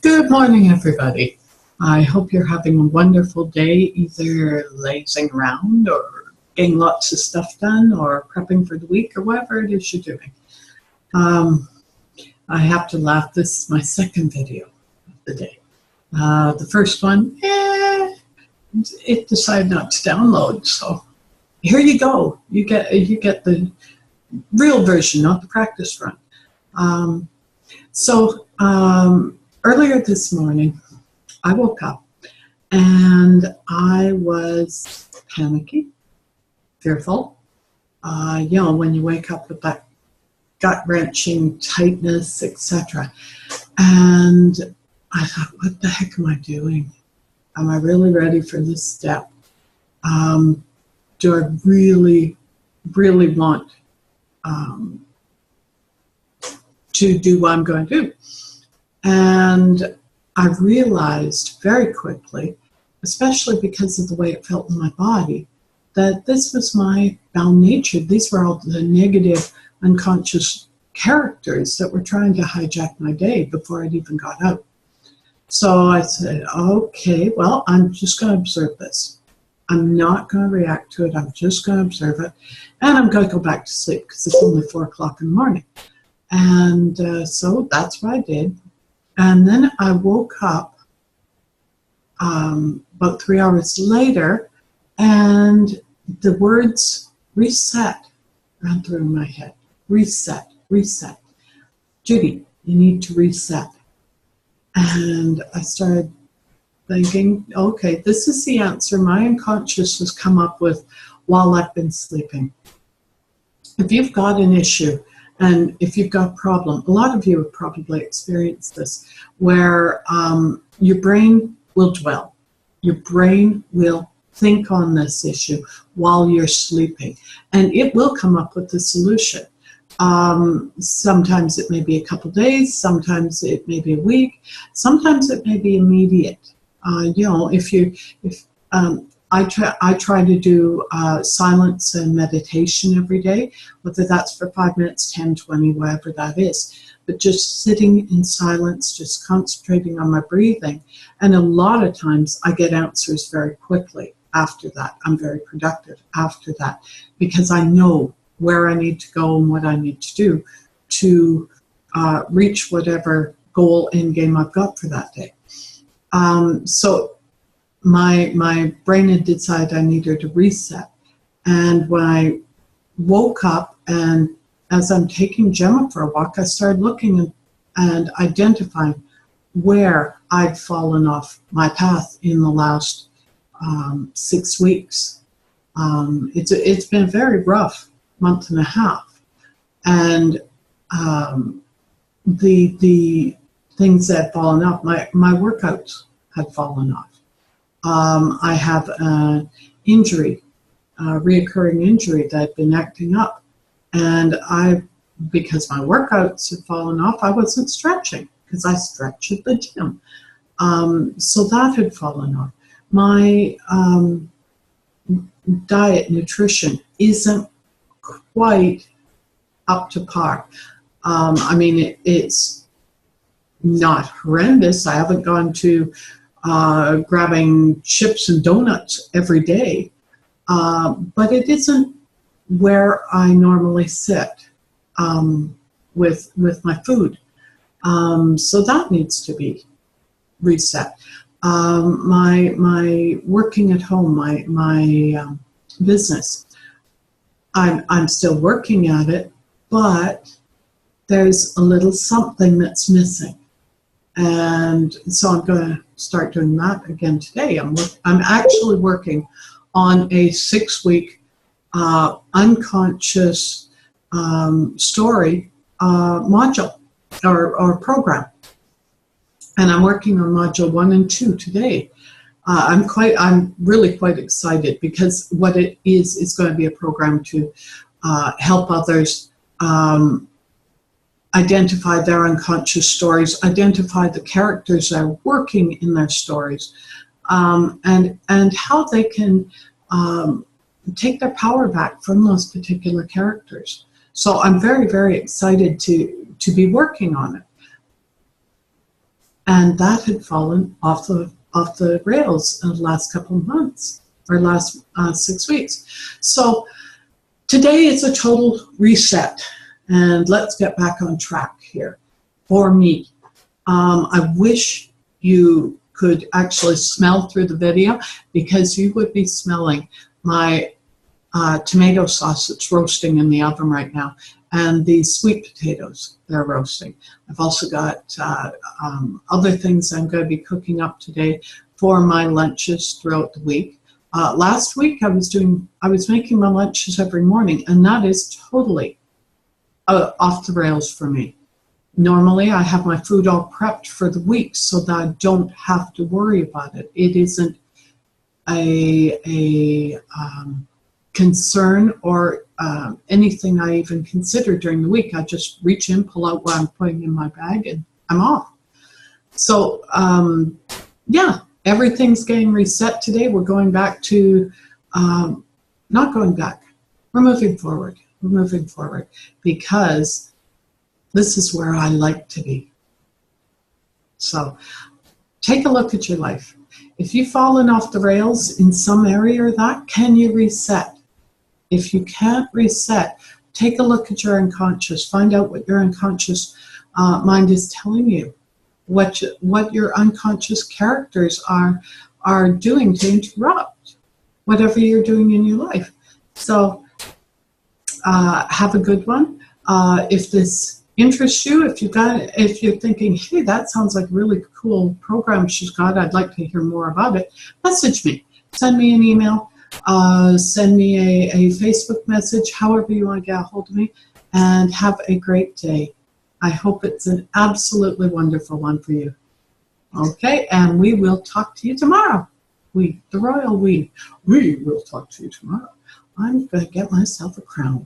Good morning, everybody. I hope you're having a wonderful day, either lazing around or getting lots of stuff done or prepping for the week or whatever it is you're doing. Um, I have to laugh. This is my second video of the day. The first one, it decided not to download, so here you go. You get the real version, not the practice run. Earlier this morning, I woke up and I was panicky, fearful. When you wake up with that gut-wrenching tightness, etc. And I thought, what the heck am I doing? Am I really ready for this step? Do I really, really want to do what I'm going to do? And I realized very quickly, especially because of the way it felt in my body, that this was my bound nature. These were all the negative, unconscious characters that were trying to hijack my day before I'd even got out. So I said, okay, well, I'm just going to observe this. I'm not going to react to it. I'm just going to observe it. And I'm going to go back to sleep because it's only 4 o'clock in the morning. And so that's what I did. And then I woke up about 3 hours later, and the words reset ran through my head. Reset, reset. Judy, you need to reset. And I started thinking, okay, this is the answer my unconscious has come up with while I've been sleeping. If you've got an issue, and if you've got a problem, a lot of you have probably experienced this, where your brain will dwell. Your brain will think on this issue while you're sleeping, and it will come up with the solution. Sometimes it may be a couple days, sometimes it may be a week, sometimes it may be immediate. I try to do silence and meditation every day, whether that's for 5 minutes, 10, 20, whatever that is. But just sitting in silence, just concentrating on my breathing. And a lot of times I get answers very quickly after that. I'm very productive after that because I know where I need to go and what I need to do to reach whatever goal, end game I've got for that day. So my brain had decided I needed to reset. And when I woke up, and as I'm taking Gemma for a walk, I started looking and identifying where I'd fallen off my path in the last 6 weeks. It's been a very rough month and a half. And the things that had fallen off, my workouts had fallen off. I have an injury, a reoccurring injury that had been acting up. And because my workouts had fallen off, I wasn't stretching because I stretch at the gym. So that had fallen off. My diet, nutrition isn't quite up to par. It's not horrendous. I haven't gone to grabbing chips and donuts every day, but it isn't where I normally sit with my food. So that needs to be reset. My working at home, my business, I'm still working at it, but there's a little something that's missing. And so I'm going to start doing that again today. I'm actually working on a 6-week unconscious story module or program. And I'm working on module 1 and 2 today. I'm really quite excited because what it is going to be a program to help others identify their unconscious stories, identify the characters that are working in their stories, and how they can take their power back from those particular characters. So I'm very, very excited to be working on it. and that had fallen off the rails in the last couple of months, or last 6 weeks. So today is a total reset, and let's get back on track here. For me, I wish you could actually smell through the video, because you would be smelling my tomato sauce that's roasting in the oven right now, and the sweet potatoes they're roasting. I've also got other things I'm going to be cooking up today for my lunches throughout the week. Last week I was making my lunches every morning, and that is totally off the rails for me. Normally I have my food all prepped for the week so that I don't have to worry about it. It isn't a concern or anything I even consider during the week. I just reach in, pull out what I'm putting in my bag, and I'm off. So yeah, everything's getting reset today. We're going back to, not going back, we're moving forward. We're moving forward, because this is where I like to be. So take a look at your life. If you've fallen off the rails in some area or that, can you reset? If you can't reset, take a look at your unconscious. Find out what your unconscious mind is telling you, what your unconscious characters are doing to interrupt whatever you're doing in your life. So have a good one. If this interests you, if you're thinking, hey, that sounds like a really cool program she's got, I'd like to hear more about it, message me. Send me an email. Send me a Facebook message, however you want to get a hold of me, and have a great day. I hope it's an absolutely wonderful one for you. Okay, and we will talk to you tomorrow. We will talk to you tomorrow. I'm going to get myself a crown.